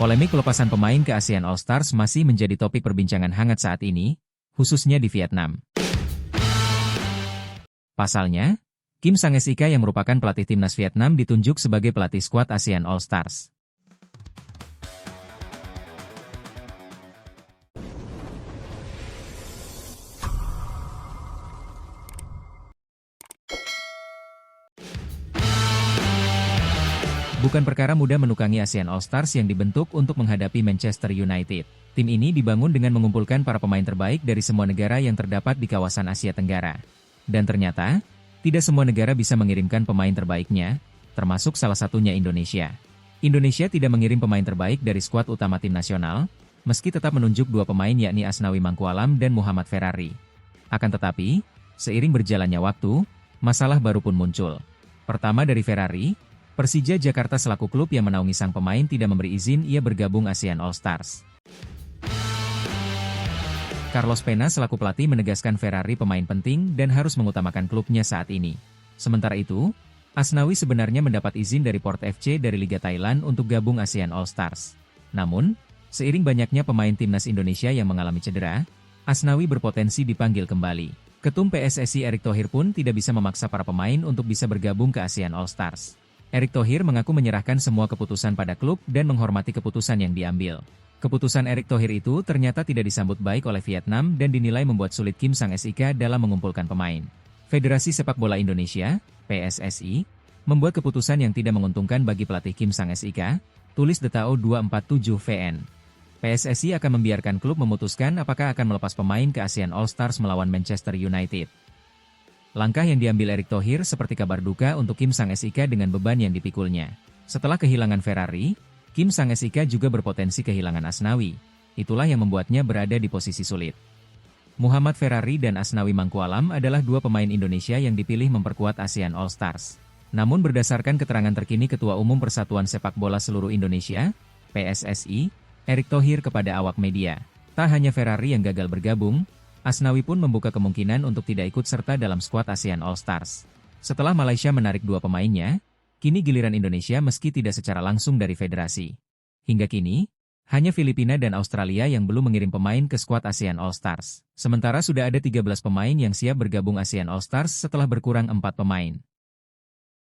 Polemik pelepasan pemain ke ASEAN All Stars masih menjadi topik perbincangan hangat saat ini, khususnya di Vietnam. Pasalnya, Kim Sang-sik yang merupakan pelatih timnas Vietnam ditunjuk sebagai pelatih skuad ASEAN All Stars. Bukan perkara mudah menukangi ASEAN All Stars yang dibentuk untuk menghadapi Manchester United. Tim ini dibangun dengan mengumpulkan para pemain terbaik dari semua negara yang terdapat di kawasan Asia Tenggara. Dan ternyata, tidak semua negara bisa mengirimkan pemain terbaiknya, termasuk salah satunya Indonesia. Indonesia tidak mengirim pemain terbaik dari skuad utama tim nasional, meski tetap menunjuk dua pemain yakni Asnawi Mangkualam dan Muhammad Ferrari. Akan tetapi, seiring berjalannya waktu, masalah baru pun muncul. Pertama dari Ferrari, Persija Jakarta selaku klub yang menaungi sang pemain tidak memberi izin ia bergabung ASEAN All Stars. Carlos Pena selaku pelatih menegaskan Ferrari pemain penting dan harus mengutamakan klubnya saat ini. Sementara itu, Asnawi sebenarnya mendapat izin dari Port FC dari Liga Thailand untuk gabung ASEAN All Stars. Namun, seiring banyaknya pemain timnas Indonesia yang mengalami cedera, Asnawi berpotensi dipanggil kembali. Ketum PSSI Erick Thohir pun tidak bisa memaksa para pemain untuk bisa bergabung ke ASEAN All Stars. Erick Thohir mengaku menyerahkan semua keputusan pada klub dan menghormati keputusan yang diambil. Keputusan Erick Thohir itu ternyata tidak disambut baik oleh Vietnam dan dinilai membuat sulit Kim Sang-sik dalam mengumpulkan pemain. Federasi Sepak Bola Indonesia, PSSI, membuat keputusan yang tidak menguntungkan bagi pelatih Kim Sang-sik, tulis Detao 247 VN. PSSI akan membiarkan klub memutuskan apakah akan melepas pemain ke ASEAN All Stars melawan Manchester United. Langkah yang diambil Erick Thohir seperti kabar duka untuk Kim Sang-sik dengan beban yang dipikulnya. Setelah kehilangan Ferrari, Kim Sang-sik juga berpotensi kehilangan Asnawi. Itulah yang membuatnya berada di posisi sulit. Muhammad Ferrari dan Asnawi Mangkualam adalah dua pemain Indonesia yang dipilih memperkuat ASEAN All Stars. Namun berdasarkan keterangan terkini Ketua Umum Persatuan Sepak Bola Seluruh Indonesia, PSSI, Erick Thohir kepada awak media, tak hanya Ferrari yang gagal bergabung, Asnawi pun membuka kemungkinan untuk tidak ikut serta dalam skuad ASEAN All Stars. Setelah Malaysia menarik dua pemainnya, kini giliran Indonesia meski tidak secara langsung dari federasi. Hingga kini, hanya Filipina dan Australia yang belum mengirim pemain ke skuad ASEAN All Stars. Sementara sudah ada 13 pemain yang siap bergabung ASEAN All Stars setelah berkurang 4 pemain.